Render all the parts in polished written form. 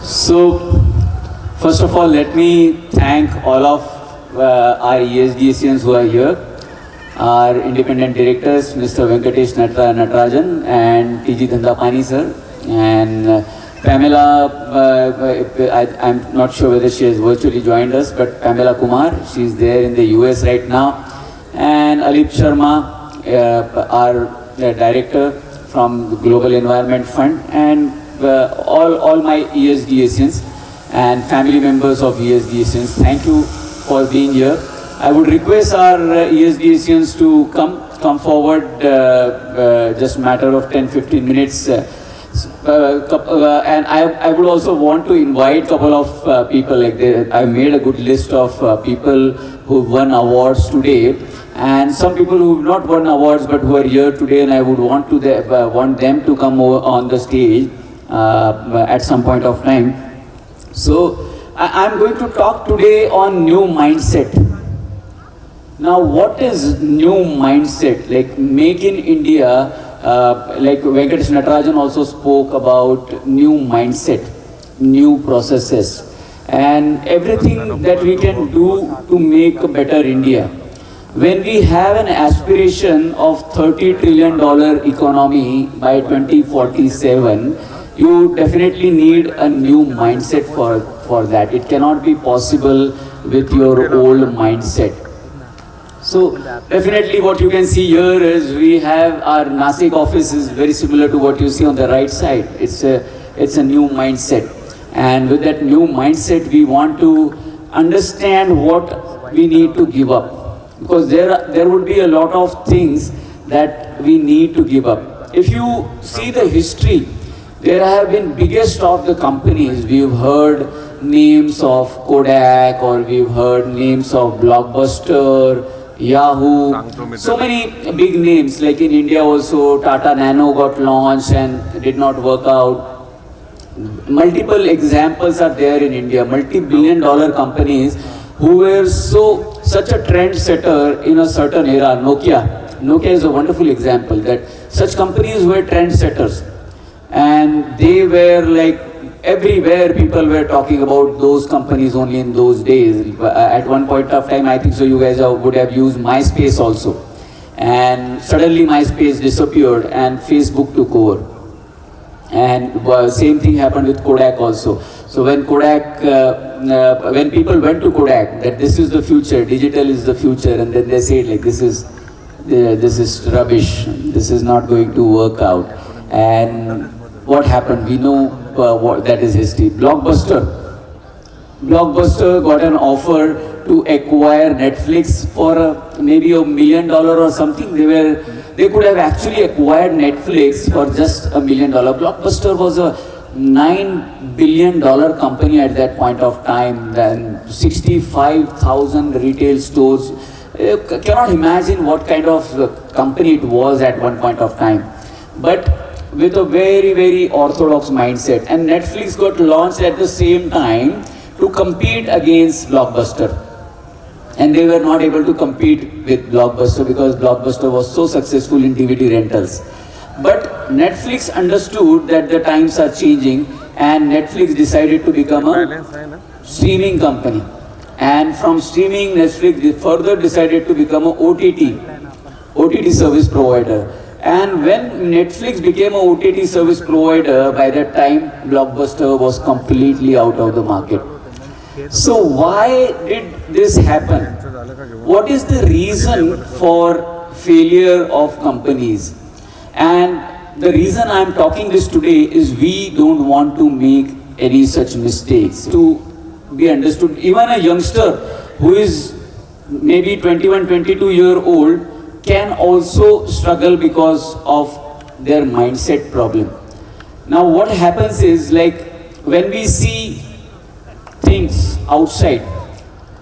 So, first of all, let me thank all of our ESDSians who are here, our independent directors, Mr. Venkatesh Natarajan and TG Dhandapani sir, and Pamela, I'm not sure whether she has virtually joined us, but Pamela Kumar, she's there in the US right now, and Alip Sharma, our director from the Global Environment Fund, and all my ESDSians and family members of ESDSians, thank you for being here. I would request our ESDSians to come forward, just a matter of 10-15 minutes. And I would also want to invite a couple of people. Like I made a good list of people who won awards today, and some people who have not won awards but who are here today, and I would want them to come over on the stage at some point of time. So I'm going to talk today on new mindset. Now, what is new mindset? Like Make in India, like Venkatesh Natarajan also spoke about new mindset, new processes, and everything that we can do to make a better India. When we have an aspiration of $30 trillion economy by 2047, you definitely need a new mindset for that. It cannot be possible with your old mindset. So definitely what you can see here is we have our Nasik office is very similar to what you see on the right side. It's a new mindset. And with that new mindset, we want to understand what we need to give up. Because there would be a lot of things that we need to give up. If you see the history, there have been biggest of the companies. We've heard names of Kodak, or we've heard names of Blockbuster, Yahoo, so many big names. Like in India also, Tata Nano got launched and did not work out. Multiple examples are there in India, multi-billion-dollar companies who were such a trendsetter in a certain era. Nokia is a wonderful example that such companies were trendsetters. And they were like everywhere, people were talking about those companies only in those days. At one point of time, I think so you guys would have used MySpace also. And suddenly MySpace disappeared and Facebook took over. And same thing happened with Kodak also. So when when people went to Kodak, that this is the future, digital is the future, and then they said like this is rubbish, this is not going to work out. And what happened? We know what that is history. Blockbuster got an offer to acquire Netflix for maybe $1 million or something. They could have actually acquired Netflix for just $1 million. Blockbuster was a $9 billion company at that point of time. Then 65,000 retail stores. You cannot imagine what kind of company it was at one point of time. But with a very, very orthodox mindset. And Netflix got launched at the same time to compete against Blockbuster. And they were not able to compete with Blockbuster because Blockbuster was so successful in DVD rentals. But Netflix understood that the times are changing, and Netflix decided to become a streaming company. And from streaming, Netflix further decided to become an OTT service provider. And when Netflix became an OTT service provider, by that time, Blockbuster was completely out of the market. So why did this happen? What is the reason for failure of companies? And the reason I'm talking this today is we don't want to make any such mistakes. To be understood, even a youngster who is maybe 21, 22-year-old can also struggle because of their mindset problem. Now what happens is, like when we see things outside,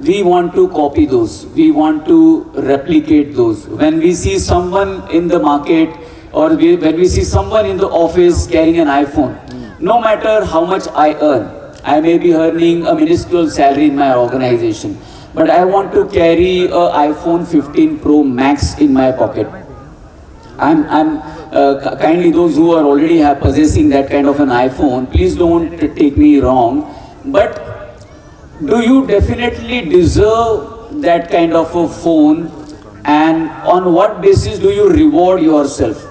we want to copy those, we want to replicate those. When we see someone in the market, or when we see someone in the office carrying an iPhone, no matter how much I earn, I may be earning a minuscule salary in my organization, but I want to carry an iPhone 15 Pro Max in my pocket. I'm kindly those who are already possessing that kind of an iPhone, please don't take me wrong, but do you definitely deserve that kind of a phone, and on what basis do you reward yourself?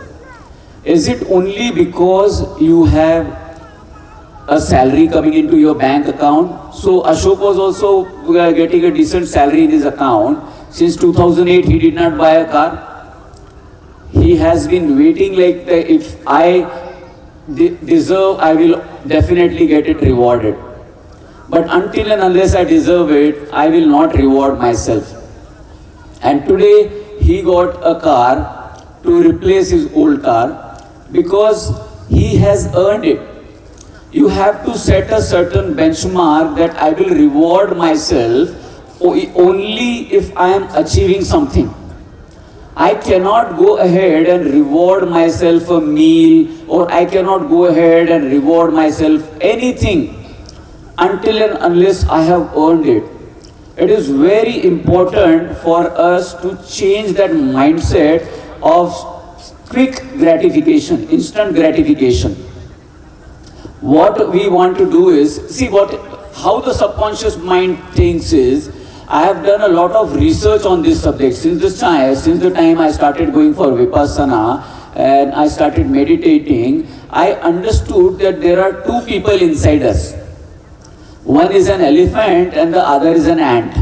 Is it only because you have a salary coming into your bank account? So Ashok was also getting a decent salary in his account. Since 2008 he did not buy a car. He has been waiting like if I deserve, I will definitely get it rewarded. But until and unless I deserve it, I will not reward myself. And today he got a car to replace his old car because he has earned it. You have to set a certain benchmark that I will reward myself only if I am achieving something. I cannot go ahead and reward myself a meal, or I cannot go ahead and reward myself anything until and unless I have earned it. It is very important for us to change that mindset of quick gratification, instant gratification. What we want to do is, see how the subconscious mind thinks is, I have done a lot of research on this subject since the time I started going for Vipassana and I started meditating. I understood that there are two people inside us. One is an elephant and the other is an ant.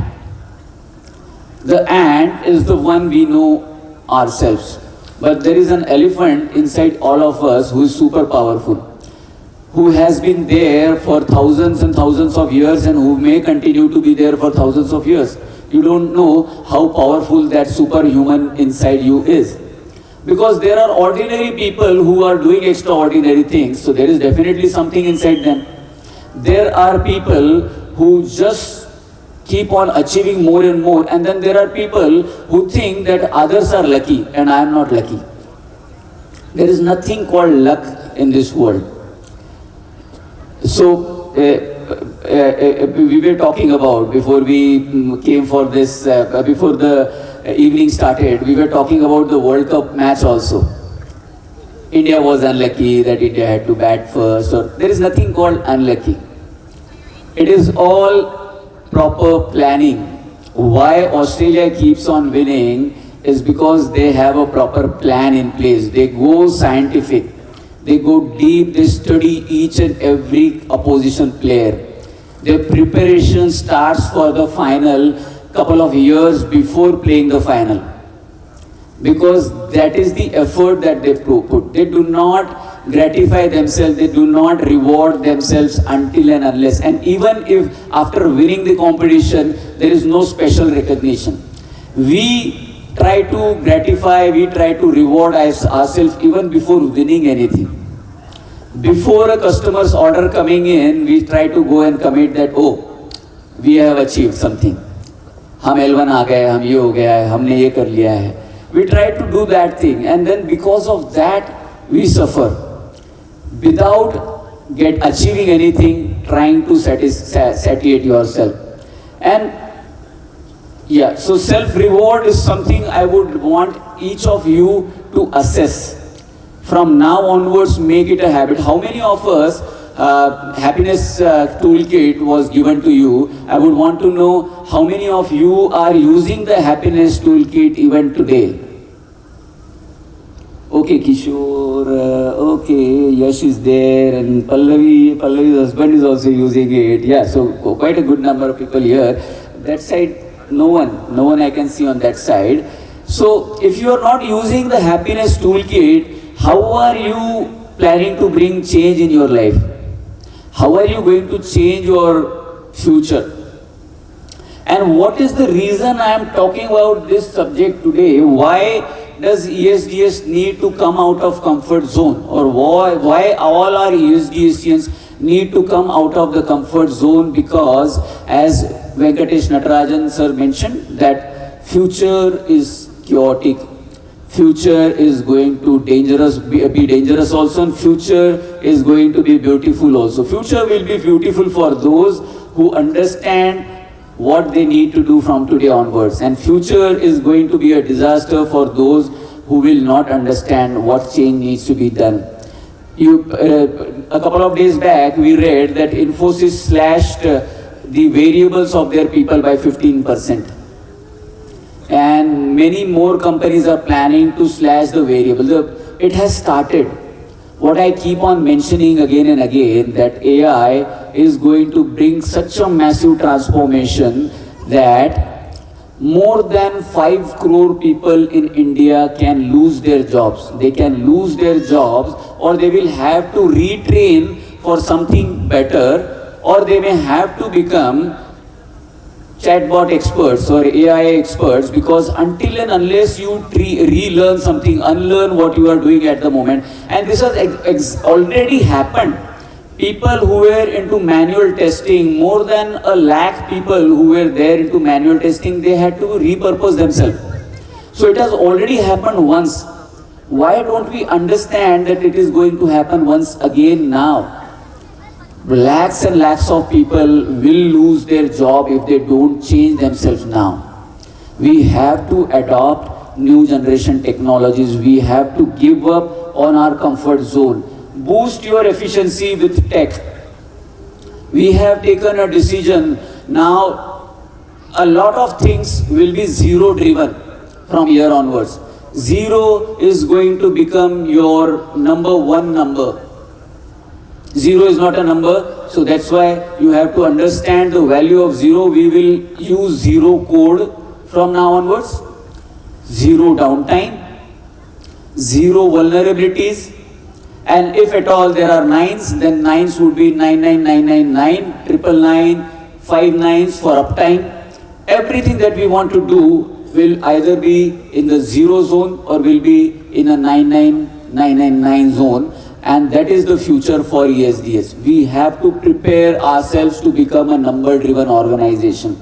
The ant is the one we know ourselves. But there is an elephant inside all of us who is super powerful, who has been there for thousands and thousands of years and who may continue to be there for thousands of years. You don't know how powerful that superhuman inside you is. Because there are ordinary people who are doing extraordinary things, so there is definitely something inside them. There are people who just keep on achieving more and more, and then there are people who think that others are lucky and I am not lucky. There is nothing called luck in this world. So we were talking about, before we came for this, before the evening started, we were talking about the World Cup match also. India was unlucky that India had to bat first. So there is nothing called unlucky. It is all proper planning. Why Australia keeps on winning is because they have a proper plan in place. They go scientific. They go deep. They study each and every opposition player. Their preparation starts for the final couple of years before playing the final. Because that is the effort that they put. They do not gratify themselves, they do not reward themselves until and unless. And even if after winning the competition, there is no special recognition. We try to gratify, we try to reward ourselves even before winning anything. Before a customer's order coming in, we try to go and commit that, oh, we have achieved something. हम L1 आ गए, हम ये हो गया है, हमने ये कर लिया है. We try to do that thing, and then because of that, we suffer. Without achieving anything, trying to satiate yourself. And yeah, so self-reward is something I would want each of you to assess. From now onwards, make it a habit. How many of us, happiness toolkit was given to you? I would want to know how many of you are using the happiness toolkit even today. Okay, Kishore, okay, Yash is there, and Pallavi's husband is also using it. Yeah, so quite a good number of people here. That side, no one I can see on that side. So if you are not using the happiness toolkit, how are you planning to bring change in your life? How are you going to change your future? And what is the reason I am talking about this subject today? Why does ESDS need to come out of comfort zone? Or why all our ESDSians need to come out of the comfort zone? Because as Venkatesh Natarajan sir mentioned, that future is chaotic. Future is going to be dangerous also, and future is going to be beautiful also. Future will be beautiful for those who understand what they need to do from today onwards. And future is going to be a disaster for those who will not understand what change needs to be done. A couple of days back, we read that Infosys slashed the variables of their people by 15%. And many more companies are planning to slash the variable. It has started. What I keep on mentioning again and again, that AI is going to bring such a massive transformation that more than 5 crore people in India can lose their jobs. They can lose their jobs, or they will have to retrain for something better, or they may have to become chatbot experts or AI experts, because until and unless you relearn something, unlearn what you are doing at the moment, and this has already happened. People who were into manual testing, more than 1 lakh people who were there into manual testing, they had to repurpose themselves. So it has already happened once. Why don't we understand that it is going to happen once again now? Lakhs and lakhs of people will lose their job if they don't change themselves now. We have to adopt new generation technologies. We have to give up on our comfort zone. Boost your efficiency with tech. We have taken a decision now. A lot of things will be zero driven from here onwards. Zero is going to become your number one number. Zero is not a number, so that's why you have to understand the value of zero. We will use zero code from now onwards. Zero downtime, zero vulnerabilities, and if at all there are nines, then nines would be 99999, 999, 5 nines for uptime. Everything that we want to do will either be in the zero zone or will be in a 99999 zone. And that is the future for ESDS. We have to prepare ourselves to become a number-driven organization.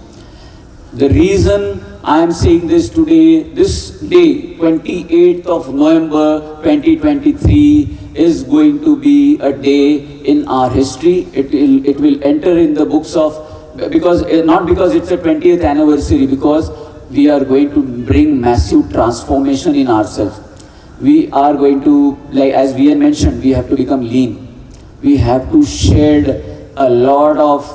The reason I am saying this today, this day, 28th of November 2023, is going to be a day in our history. It will enter in the books of, not because it's a 20th anniversary, because we are going to bring massive transformation in ourselves. We are going to, like as we had mentioned, we have to become lean. We have to shed a lot of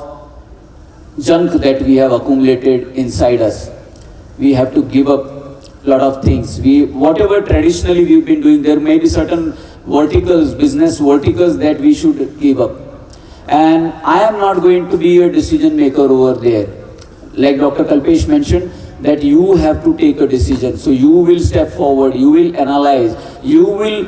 junk that we have accumulated inside us. We have to give up a lot of things. Whatever traditionally we've been doing, there may be certain verticals, business verticals that we should give up. And I am not going to be a decision maker over there. Like Dr. Kalpesh mentioned, that you have to take a decision. So you will step forward, you will analyze, you will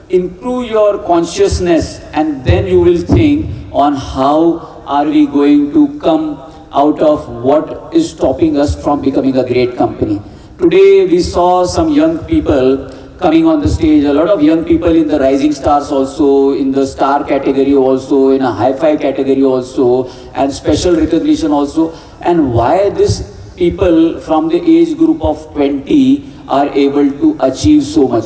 improve your consciousness, and then you will think on how are we going to come out of what is stopping us from becoming a great company. Today we saw some young people coming on the stage, a lot of young people in the rising stars also, in the star category also, in a hi-fi category also, and special recognition also. And why this people from the age group of 20 are able to achieve so much?